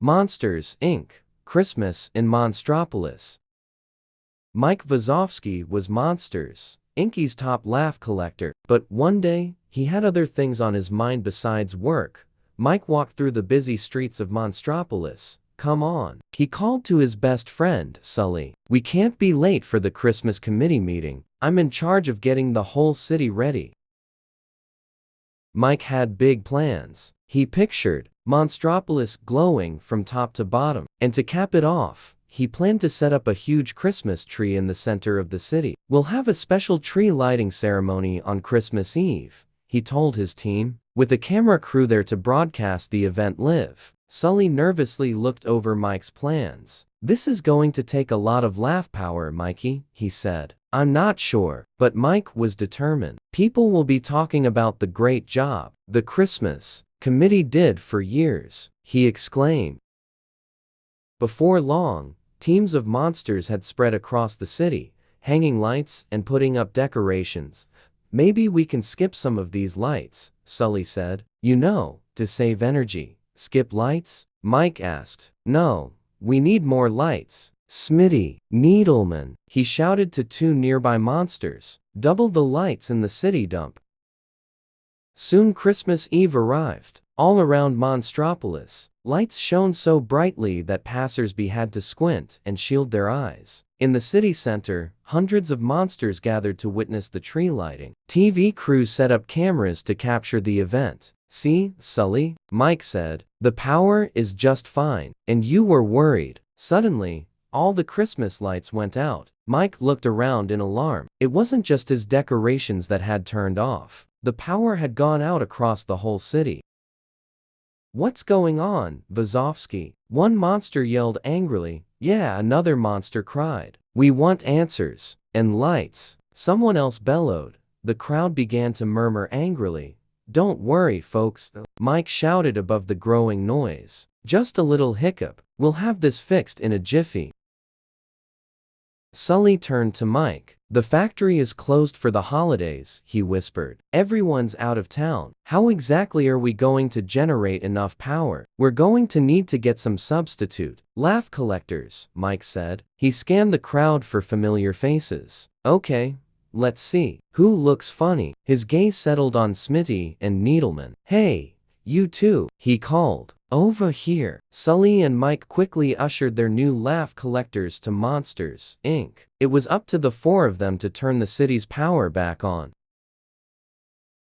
Monsters, Inc. Christmas in Monstropolis. Mike Wazowski was Monsters, Inc.'s top laugh collector, but one day, he had other things on his mind besides work. Mike walked through the busy streets of Monstropolis. "Come on," he called to his best friend, Sully. "We can't be late for the Christmas committee meeting. I'm in charge of getting the whole city ready." Mike had big plans. He pictured Monstropolis glowing from top to bottom, and to cap it off, he planned to set up a huge Christmas tree in the center of the city. "We'll have a special tree lighting ceremony on Christmas Eve," he told his team, with a camera crew there to broadcast the event live. Sully nervously looked over Mike's plans. "This is going to take a lot of laugh power, Mikey," he said. "I'm not sure," but Mike was determined. "People will be talking about the great job the Christmas committee did for years," he exclaimed. Before long, teams of monsters had spread across the city, hanging lights and putting up decorations. "Maybe we can skip some of these lights," Sully said. "You know, to save energy." "Skip lights?" Mike asked. "No, we need more lights." "Smitty, Needleman," he shouted to two nearby monsters. "Double the lights in the city dump." Soon Christmas Eve arrived. All around Monstropolis, lights shone so brightly that passers-by had to squint and shield their eyes. In the city center, hundreds of monsters gathered to witness the tree lighting. TV crews set up cameras to capture the event. "See, Sully," Mike said, "the power is just fine, and you were worried." Suddenly, all the Christmas lights went out. Mike looked around in alarm. It wasn't just his decorations that had turned off. The power had gone out across the whole city. "What's going on, Wazowski?" One monster yelled angrily. "Yeah," another monster cried. "We want answers and lights," someone else bellowed. The crowd began to murmur angrily. "Don't worry, folks," Mike shouted above the growing noise. "Just a little hiccup. We'll have this fixed in a jiffy." Sully turned to Mike. "The factory is closed for the holidays," he whispered. "Everyone's out of town. How exactly are we going to generate enough power?" "We're going to need to get some substitute laugh collectors," Mike said. He scanned the crowd for familiar faces. "Okay, let's see. Who looks funny?" His gaze settled on Smitty and Needleman. "Hey, you two," he called. "Over here." Sully and Mike quickly ushered their new laugh collectors to Monsters, Inc. It was up to the four of them to turn the city's power back on.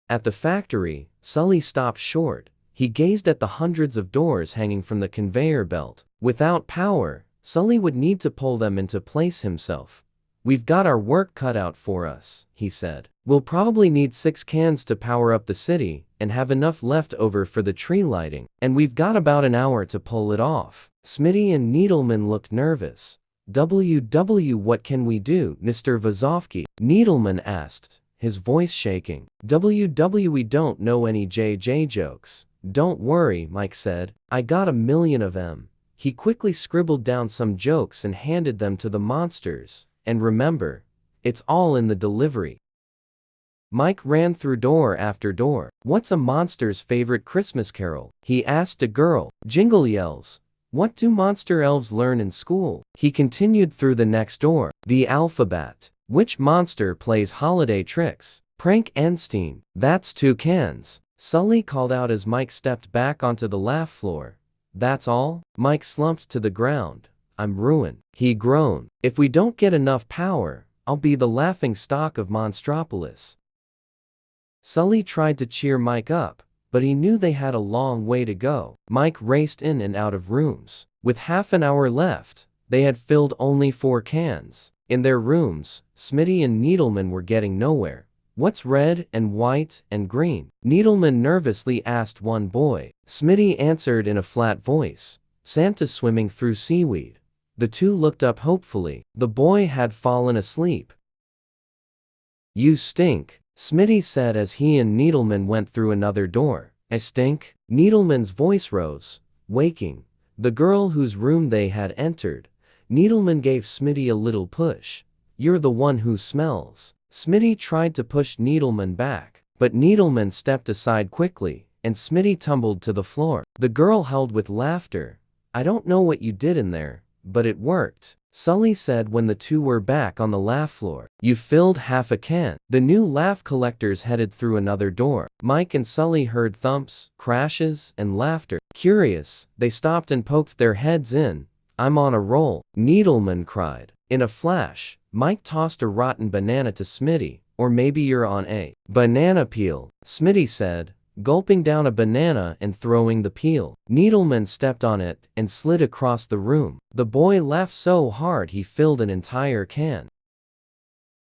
At the factory, Sully stopped short. He gazed at the hundreds of doors hanging from the conveyor belt. Without power, Sully would need to pull them into place himself. "We've got our work cut out for us," he said. "We'll probably need 6 cans to power up the city, and have enough left over for the tree lighting. And we've got about an hour to pull it off." Smitty and Needleman looked nervous. What can we do, Mr. Wazowski?" Needleman asked, his voice shaking. We don't know any JJ jokes." "Don't worry," Mike said. "I got a million of them." He quickly scribbled down some jokes and handed them to the monsters. "And remember, it's all in the delivery." Mike ran through door after door. "What's a monster's favorite Christmas carol?" he asked a girl. "Jingle yells." "What do monster elves learn in school?" He continued through the next door. "The alphabet." "Which monster plays holiday tricks?" "Prank Einstein." "That's 2 cans." Sully called out as Mike stepped back onto the laugh floor. "That's all?" Mike slumped to the ground. "I'm ruined," he groaned. "If we don't get enough power, I'll be the laughing stock of Monstropolis." Sully tried to cheer Mike up, but he knew they had a long way to go. Mike raced in and out of rooms. With half an hour left, they had filled only 4 cans. In their rooms, Smitty and Needleman were getting nowhere. "What's red and white and green?" Needleman nervously asked one boy. Smitty answered in a flat voice. "Santa swimming through seaweed." The two looked up hopefully. The boy had fallen asleep. "You stink," Smitty said as he and Needleman went through another door. "I stink?" Needleman's voice rose, waking the girl whose room they had entered. Needleman gave Smitty a little push. "You're the one who smells." Smitty tried to push Needleman back, but Needleman stepped aside quickly, and Smitty tumbled to the floor. The girl howled with laughter. I don't know what you did in there, but it worked, Sully said when the two were back on the laugh floor. You filled half a can. The new laugh collectors headed through another door. Mike and Sully heard thumps, crashes, and laughter. Curious, they stopped and poked their heads in. I'm on a roll, Needleman cried. In a flash, Mike tossed a rotten banana to Smitty. Or maybe you're on a banana peel, Smitty said, gulping down a banana and throwing the peel. Needleman stepped on it and slid across the room. The boy laughed so hard he filled an entire can.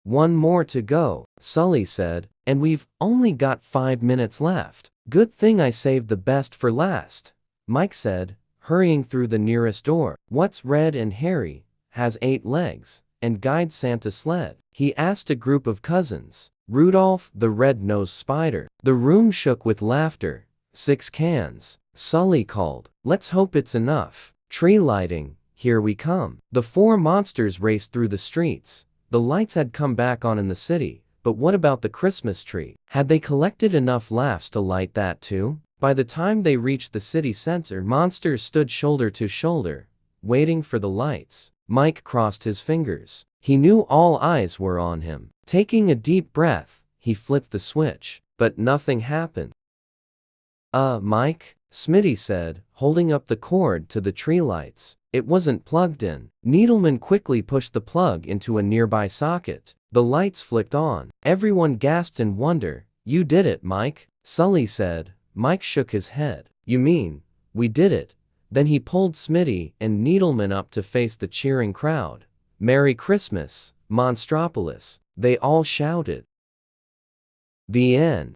One more to go, Sully said, and we've only got 5 minutes left. Good thing I saved the best for last, Mike said, hurrying through the nearest door. What's red and hairy, has 8 legs, and guides Santa's sled? He asked a group of cousins. Rudolph, the red-nosed spider. The room shook with laughter. 6 cans, Sully called. Let's hope it's enough. Tree lighting, here we come. The 4 monsters raced through the streets. The lights had come back on in the city, but what about the Christmas tree? Had they collected enough laughs to light that too? By the time they reached the city center, monsters stood shoulder to shoulder, waiting for the lights. Mike crossed his fingers. He knew all eyes were on him. Taking a deep breath, he flipped the switch, but nothing happened. Mike, Smitty said, holding up the cord to the tree lights. It wasn't plugged in. Needleman quickly pushed the plug into a nearby socket. The lights flicked on. Everyone gasped in wonder. You did it, Mike, Sully said. Mike shook his head. You mean, we did it? Then he pulled Smitty and Needleman up to face the cheering crowd. Merry Christmas, Monstropolis, they all shouted. The end.